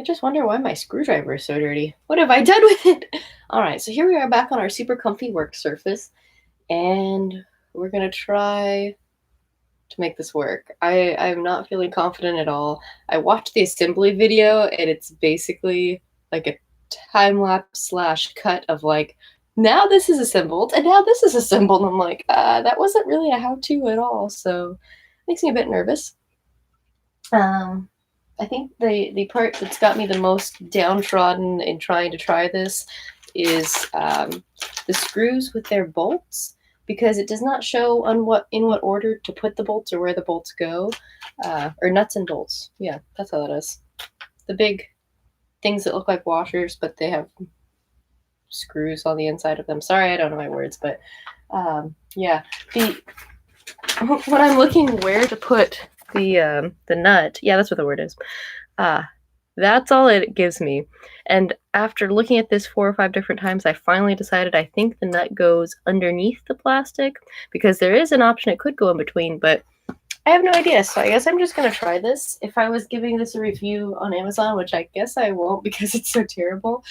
I just wonder why my screwdriver is so dirty. What have I done with it? All right, so here we are back on our super comfy work surface, and we're gonna try to make this work. I'm not feeling confident at all. I watched the assembly video, and it's basically like a time lapse slash cut of like, now this is assembled, and now this is assembled. And I'm like, that wasn't really a how-to at all, so makes me a bit nervous. I think the part that's got me the most downtrodden in trying to try this is the screws with their bolts, because it does not show on in what order to put the bolts or where the bolts go, or nuts and bolts. Yeah, that's how that is. The big things that look like washers, but they have screws on the inside of them. Sorry, I don't know my words, but yeah. When I'm looking where to put the nut, yeah, that's what the word is. That's all it gives me. And after looking at this 4 or 5 different times, I finally decided I think the nut goes underneath the plastic, because there is an option it could go in between, but I have no idea. So I guess I'm just gonna try this. If I was giving this a review on Amazon, which I guess I won't because it's so terrible,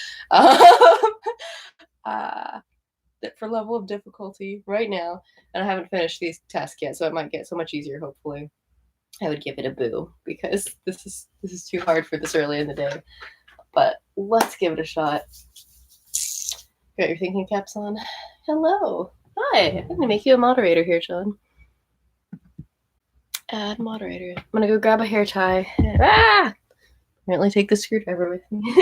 for level of difficulty right now, and I haven't finished these tasks yet, so it might get so much easier, hopefully, I would give it a boo, because this is too hard for this early in the day. But let's give it a shot. Got your thinking caps on? Hello. Hi. I'm gonna make you a moderator here, John. Add moderator. I'm gonna go grab a hair tie. Ah! Apparently take the screwdriver with me.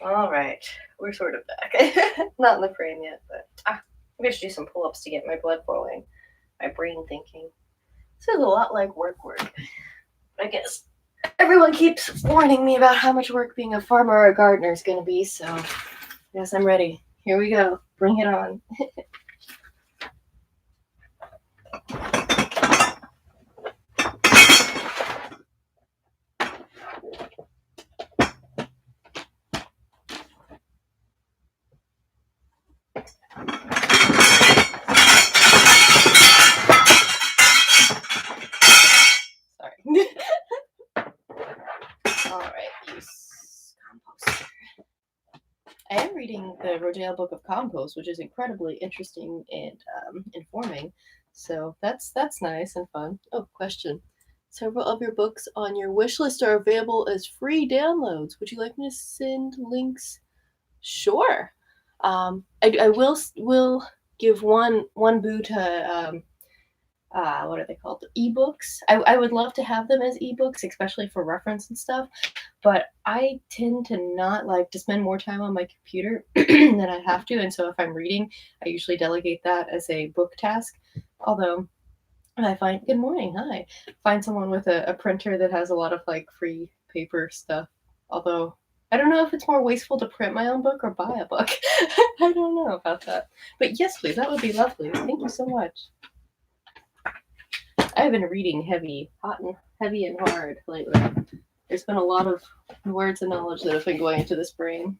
All right, we're sort of back. Not in the frame yet, but I'm gonna do some pull-ups to get my blood flowing, my brain thinking. This is a lot like work. I guess everyone keeps warning me about how much work being a farmer or a gardener is gonna be, so I guess I'm ready. Here we go. Bring it on. Sorry. All right, use Compost. I am reading the Rodale book of Compost, which is incredibly interesting and informing. So that's nice and fun. Oh, question. Several of your books on your wish list are available as free downloads. Would you like me to send links? Sure. I will give one boo to what are they called? Ebooks. I would love to have them as ebooks, especially for reference and stuff. But I tend to not like to spend more time on my computer than I have to. And so if I'm reading, I usually delegate that as a book task. Although I good morning, hi. Find someone with a printer that has a lot of like free paper stuff. Although I don't know if it's more wasteful to print my own book or buy a book. I don't know about that. But yes, please, that would be lovely. Thank you so much. I've been reading heavy and hard lately. There's been a lot of words and knowledge that have been going into this brain.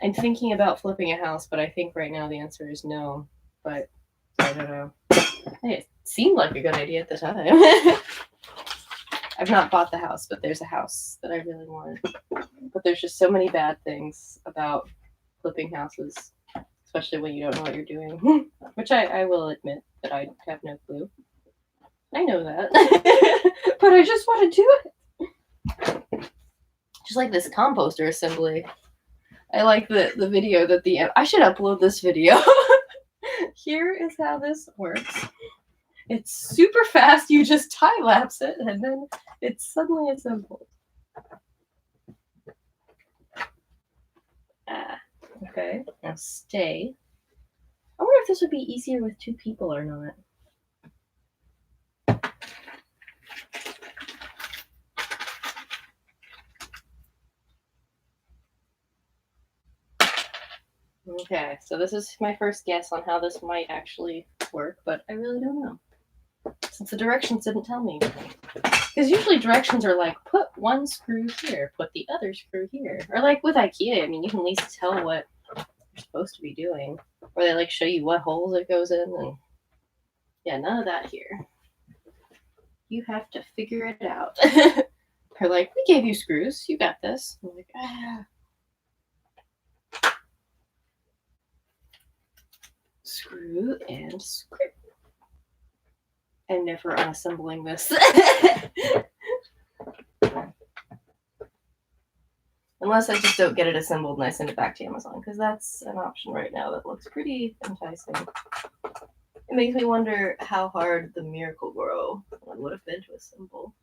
I'm thinking about flipping a house, but I think right now the answer is no. But I don't know. It seemed like a good idea at the time. I've not bought the house, but there's a house that I really want. But there's just so many bad things about flipping houses, especially when you don't know what you're doing, which I will admit that I have no clue. I know that, but I just want to do it. Just like this composter assembly. I like the video that I should upload this video. Here is how this works. It's super fast. You just time lapse it, and then it's suddenly assembled. Okay. Now stay. I wonder if this would be easier with 2 people or not. Okay, so this is my first guess on how this might actually work, but I really don't know. Since the directions didn't tell me. Because usually directions are like, put one screw here, put the other screw here. Or like with IKEA, I mean, you can at least tell what you're supposed to be doing. Or they like show you what holes it goes in. And yeah, none of that here. You have to figure it out. They're like, we gave you screws. You got this. I'm like, Screw and screw. I'm never unassembling this. Unless I just don't get it assembled and I send it back to Amazon, because that's an option right now that looks pretty enticing. It makes me wonder how hard the Miracle Grow would have been to assemble.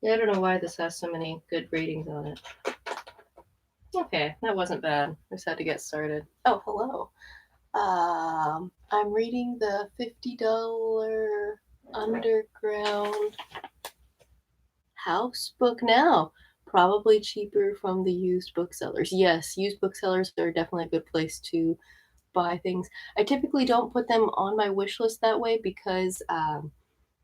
Yeah, I don't know why this has so many good ratings on it. Okay, that wasn't bad. I just had to get started. Oh, hello. I'm reading the $50 underground house book now. Probably cheaper from the used booksellers. Yes, used booksellers are definitely a good place to buy things. I typically don't put them on my wish list that way because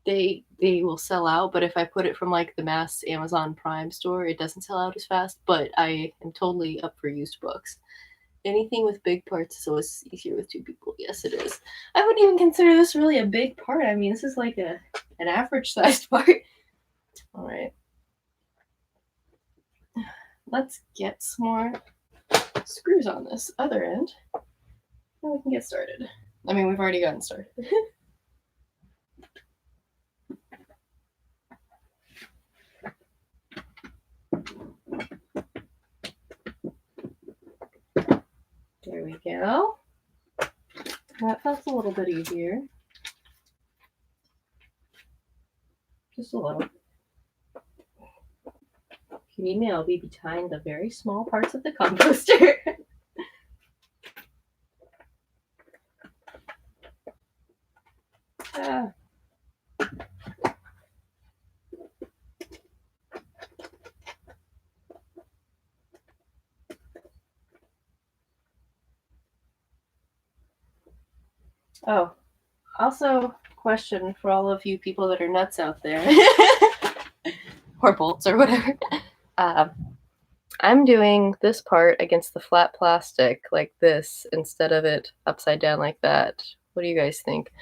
they will sell out. But if I put it from like the mass Amazon Prime store, it doesn't sell out as fast. But I am totally up for used books. Anything with big parts is always easier with two people. Yes, it is. I wouldn't even consider this really a big part. I mean, this is like an average sized part. All right. Let's get some more screws on this other end. And we can get started. I mean, we've already gotten started. There we go. That felt a little bit easier. Just a little. If you need me, I'll be behind the very small parts of the composter. Oh, also, question for all of you people that are nuts out there, or bolts or whatever. I'm doing this part against the flat plastic like this instead of it upside down like that. What do you guys think?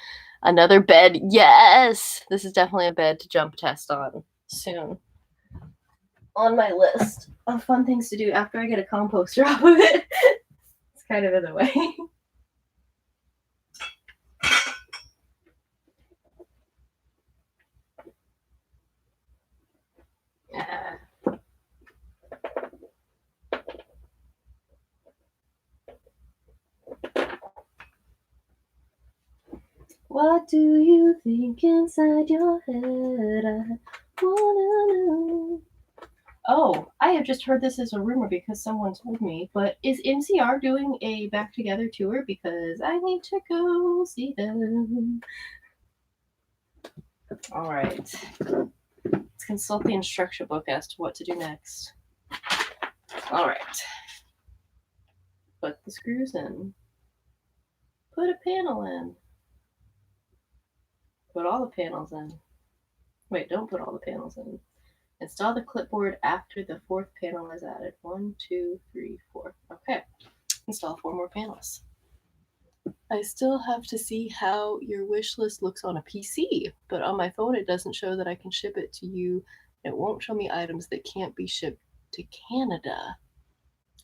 Another bed. Yes! This is definitely a bed to jump test on soon. On my list of fun things to do after I get a composter off of it. It's kind of in the way. What do you think inside your head? I wanna know. Oh, I have just heard this as a rumor because someone told me, but is MCR doing a Back Together tour? Because I need to go see them. All right. Let's consult the instruction book as to what to do next. All right. Put the screws in. Put a panel in. Put all the panels in. Wait, don't put all the panels in. Install the clipboard after the fourth panel is added. 1, 2, 3, 4. Okay. Install 4 more panels. I still have to see how your wish list looks on a PC, but on my phone it doesn't show that I can ship it to you. It won't show me items that can't be shipped to Canada.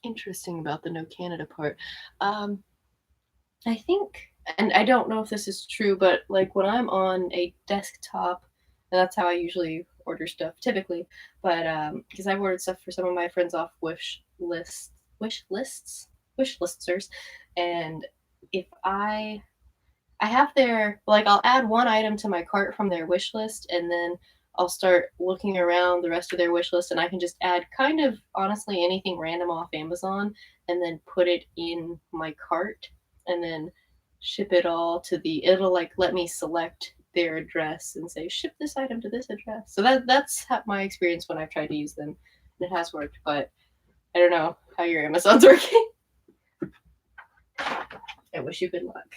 Interesting about the no Canada part. I think, and I don't know if this is true, but like when I'm on a desktop, and that's how I usually order stuff typically, but because I've ordered stuff for some of my friends off wish listers, and if I have their, like, I'll add one item to my cart from their wish list, and then I'll start looking around the rest of their wish list, and I can just add kind of honestly anything random off Amazon, and then put it in my cart, and then ship it all to it'll like let me select their address and say, ship this item to this address. So that's my experience when I've tried to use them. And it has worked, but I don't know how your Amazon's working. I wish you good luck.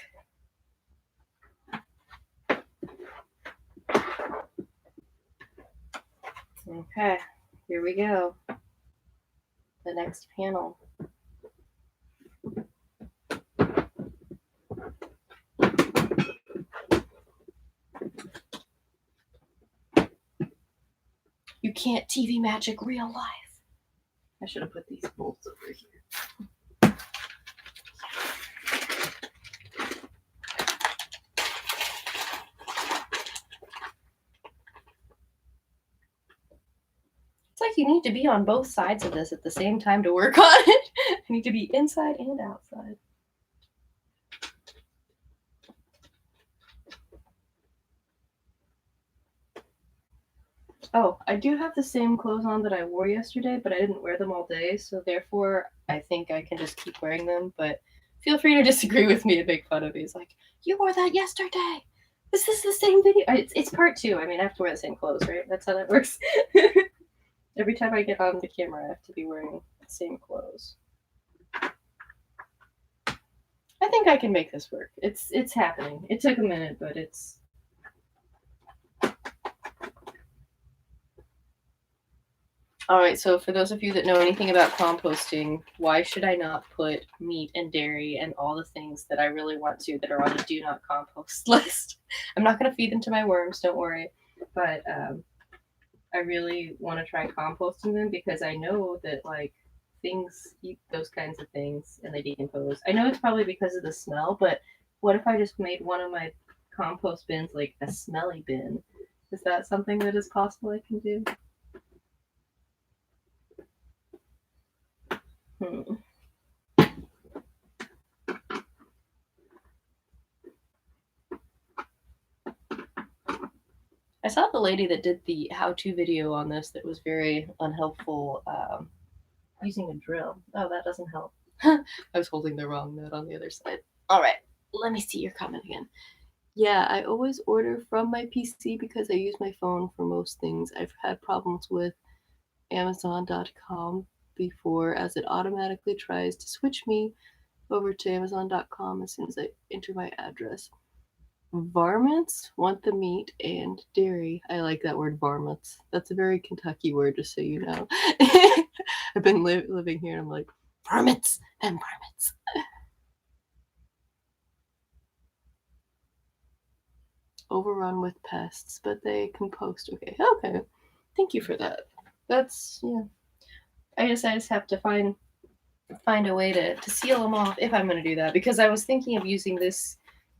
Okay, here we go. The next panel. You can't TV magic real life. I should have put these bolts over here. It's like you need to be on both sides of this at the same time to work on it. I need to be inside and outside. Oh, I do have the same clothes on that I wore yesterday, but I didn't wear them all day, so therefore I think I can just keep wearing them, but feel free to disagree with me and make fun of me. It's like, you wore that yesterday! Is this the same video? It's part 2. I mean, I have to wear the same clothes, right? That's how that works. Every time I get on the camera, I have to be wearing the same clothes. I think I can make this work. It's happening. It took a minute, but it's... Alright, so for those of you that know anything about composting, why should I not put meat and dairy and all the things that I really want to that are on the do not compost list? I'm not going to feed them to my worms, don't worry, but I really want to try composting them because I know that, like, things eat those kinds of things and they decompose. I know it's probably because of the smell, but what if I just made one of my compost bins like a smelly bin? Is that something that is possible I can do? I saw the lady that did the how-to video on this that was very unhelpful using a drill. Oh, that doesn't help. I was holding the wrong note on the other side. All right, let me see your comment again. Yeah, I always order from my PC because I use my phone for most things. I've had problems with Amazon.com before as it automatically tries to switch me over to Amazon.com as soon as I enter my address. Varmints want the meat and dairy. I like that word, varmints. That's a very Kentucky word, just so you know. I've been living here and I'm like, varmints and varmints. Overrun with pests, but they compost. Okay. Thank you for that. That's, yeah. I just have to find a way to seal them off if I'm going to do that, because I was thinking of using this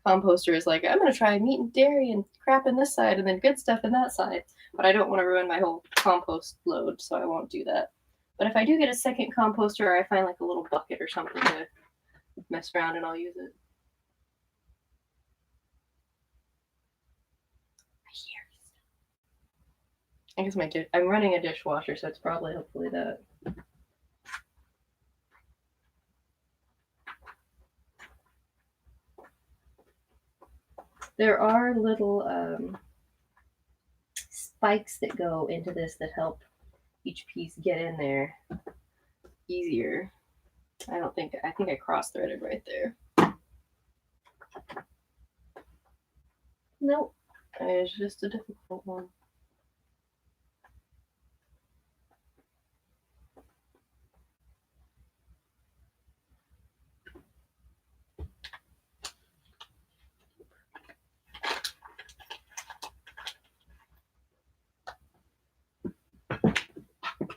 composter as like, I'm going to try meat and dairy and crap in this side and then good stuff in that side, but I don't want to ruin my whole compost load, so I won't do that. But if I do get a second composter, or I find like a little bucket or something to mess around and I'll use it. I guess I'm running a dishwasher, so it's probably hopefully that. There are little spikes that go into this that help each piece get in there easier. I think I cross-threaded right there. Nope, it's just a difficult one.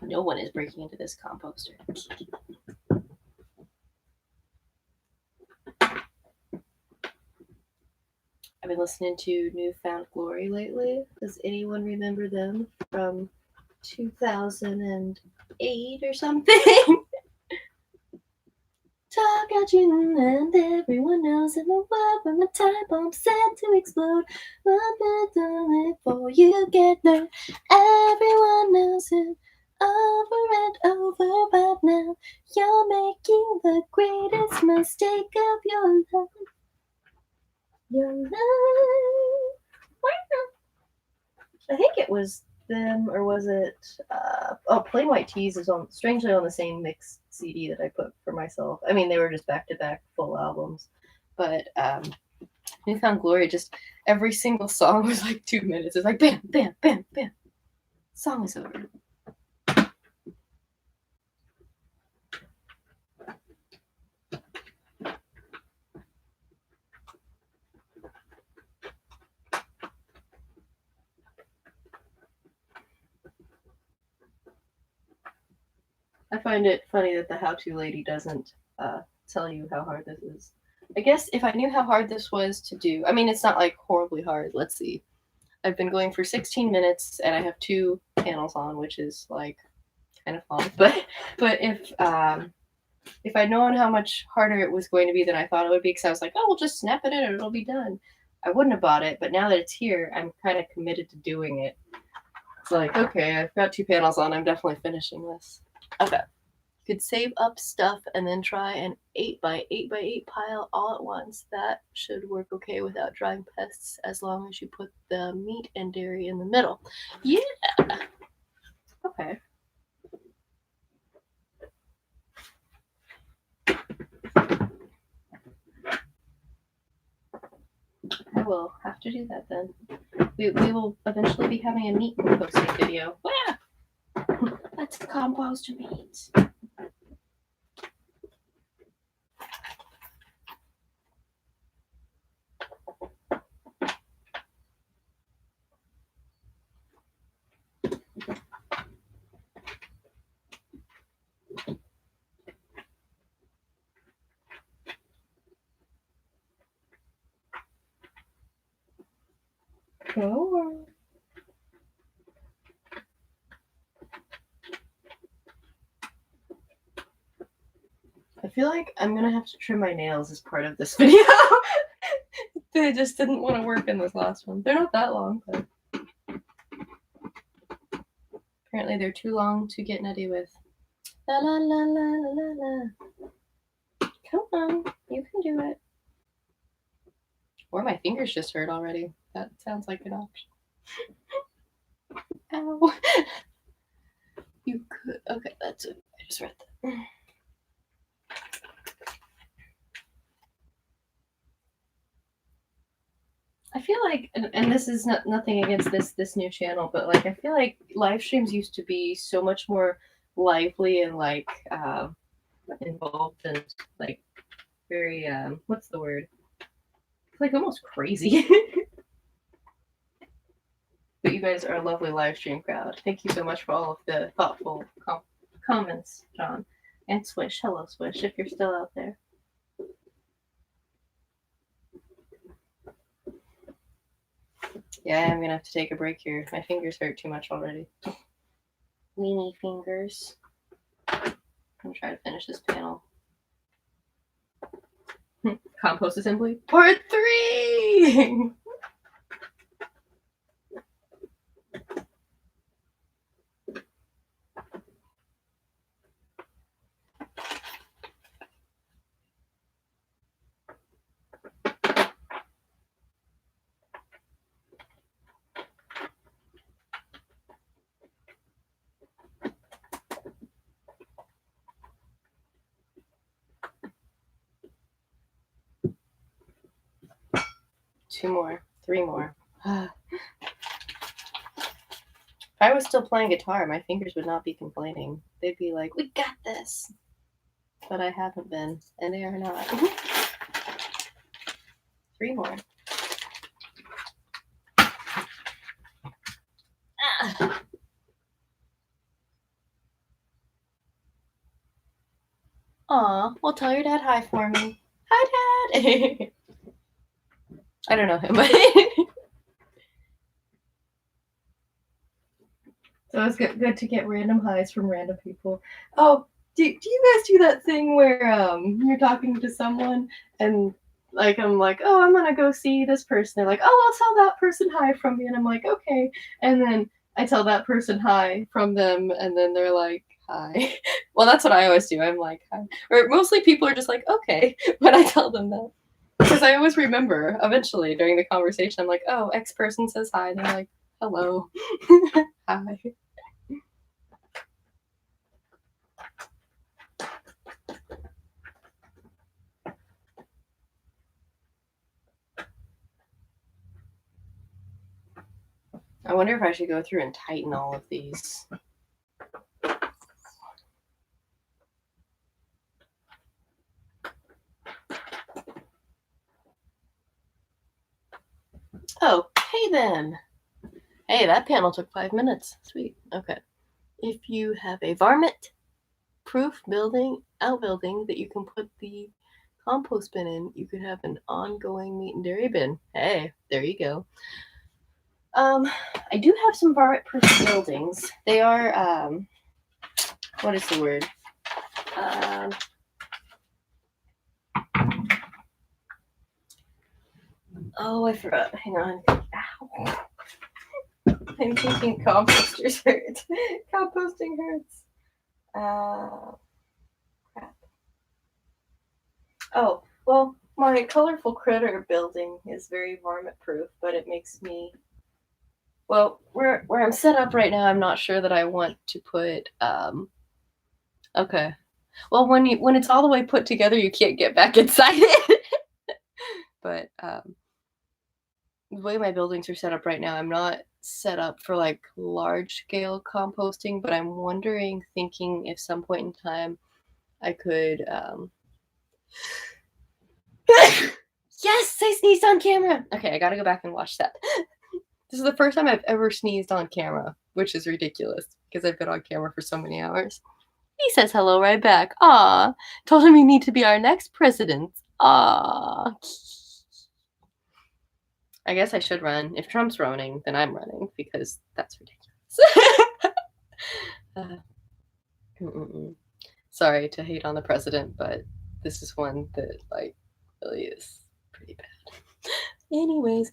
No one is breaking into this composter. I've been listening to New Found Glory lately. Does anyone remember them from 2008 or something? Talk out you and everyone knows in the world when the time bomb's set to explode. What we're doing before you get there. Everyone knows it over and over, but now you're making the greatest mistake of your life. Your life. I think it was them, or was it? Plain White Tees is strangely on the same mix CD that I put for myself. I mean, they were just back to back full albums, but Newfound Glory, just every single song was like 2 minutes. It's like bam, bam, bam, bam. Song is over. I find it funny that the how-to lady doesn't tell you how hard this is. I guess if I knew how hard this was to do, I mean, it's not like horribly hard. Let's see. I've been going for 16 minutes and I have 2 panels on, which is like kind of fun. But if I'd known how much harder it was going to be than I thought it would be, because I was like, oh, we'll just snap it in and it'll be done, I wouldn't have bought it. But now that it's here, I'm kind of committed to doing it. It's like, okay, I've got 2 panels on. I'm definitely finishing this. Okay. Could save up stuff and then try an 8x8x8 pile all at once. That should work okay without drawing pests, as long as you put the meat and dairy in the middle. Yeah. Okay. I will have to do that then. We will eventually be having a meat composting video. Wow! Let's compost meat. Go. I feel like I'm gonna have to trim my nails as part of this video. They just didn't want to work in this last one. They're not that long, but apparently they're too long to get nutty with. La la la la la la. Come on, you can do it. Or my fingers just hurt already. That sounds like an option. Ow. You could. Okay, that's it. I just read that. I feel like, and this is nothing against this new channel, but like I feel like live streams used to be so much more lively and like involved and like very what's the word? It's like almost crazy. But you guys are a lovely live stream crowd. Thank you so much for all of the thoughtful comments, John. And Swish, hello Swish, if you're still out there. Yeah, I'm gonna have to take a break here. My fingers hurt too much already. Weenie fingers. I'm gonna try to finish this panel. Compost assembly part 3. Two more, 3 more. If I was still playing guitar, my fingers would not be complaining. They'd be like, we got this. But I haven't been, and they are not. 3 more. Ah. Aw, well, tell your dad hi for me. Hi, Dad. I don't know him, but so it's good to get random highs from random people. Oh, do you guys do that thing where you're talking to someone and like I'm like, oh, I'm gonna go see this person. They're like, oh, I'll tell that person hi from me, and I'm like, okay, and then I tell that person hi from them, and then they're like, hi. Well, that's what I always do. I'm like, hi. Or mostly people are just like, okay, when I tell them that. Because I always remember eventually during the conversation, I'm like, oh, X person says hi. And they're like, hello. Hi. I wonder if I should go through and tighten all of these. Oh, hey then. Hey, that panel took 5 minutes. Sweet. Okay. If you have a varmint-proof outbuilding that you can put the compost bin in, you could have an ongoing meat and dairy bin. Hey, there you go. I do have some varmint-proof buildings. They are, what is the word? Oh, I forgot. Hang on. Ow. I'm thinking composters hurt. Composting hurts. Crap. Oh, well, my colorful critter building is very varmint proof, but it makes me. Well, where I'm set up right now, I'm not sure that I want to put. Okay. Well, when it's all the way put together, you can't get back inside it. But the way my buildings are set up right now, I'm not set up for like large scale composting, but I'm thinking if some point in time I could. Yes, I sneezed on camera. Okay, I gotta go back and watch that. This is the first time I've ever sneezed on camera, which is ridiculous because I've been on camera for so many hours. He says hello right back. Aw, told him you need to be our next president. Aw. I guess I should run. If Trump's running, then I'm running because that's ridiculous. Sorry to hate on the president, but this is one that like really is pretty bad. Anyways,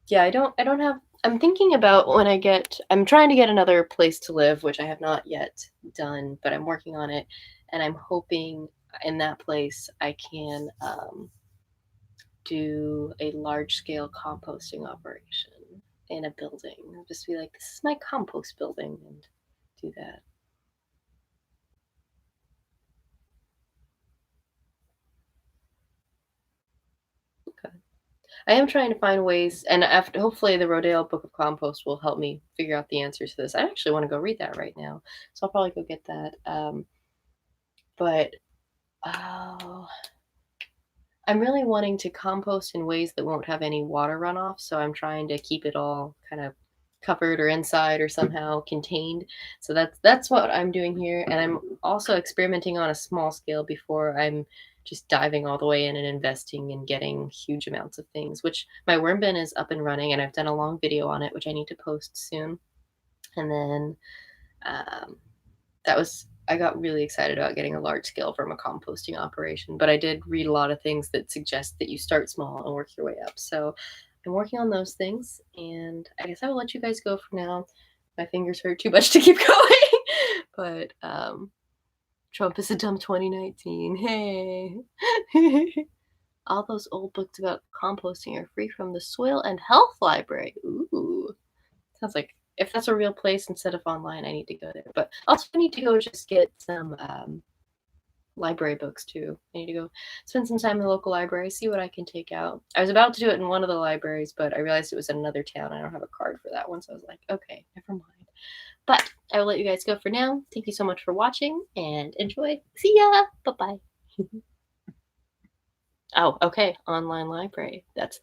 yeah, I don't have. I'm thinking about when I'm trying to get another place to live, which I have not yet done, but I'm working on it, and I'm hoping in that place I can do a large scale composting operation in a building. I'll just be like, this is my compost building, and do that. Okay. I am trying to find ways, and hopefully the Rodale Book of Compost will help me figure out the answers to this. I actually want to go read that right now, so I'll probably go get that. But oh, I'm really wanting to compost in ways that won't have any water runoff, so I'm trying to keep it all kind of covered or inside or somehow contained. So that's what I'm doing here, and I'm also experimenting on a small scale before I'm just diving all the way in and investing and getting huge amounts of things, which my worm bin is up and running, and I've done a long video on it, which I need to post soon. And then I got really excited about getting a large scale vermicomposting operation, but I did read a lot of things that suggest that you start small and work your way up. So I'm working on those things, and I guess I will let you guys go for now. My fingers hurt too much to keep going, but Trump is a dumb 2019. Hey. All those old books about composting are free from the Soil and Health Library. Ooh. Sounds like if that's a real place instead of online, I need to go there. But also I need to go just get some library books too. I need to go spend some time in the local library, see what I can take out. I was about to do it in one of the libraries, but I realized it was in another town. I don't have a card for that one, so I was like, okay, never mind. But I will let you guys go for now. Thank you so much for watching and enjoy. See ya. Bye-bye. Oh, okay. Online library. That's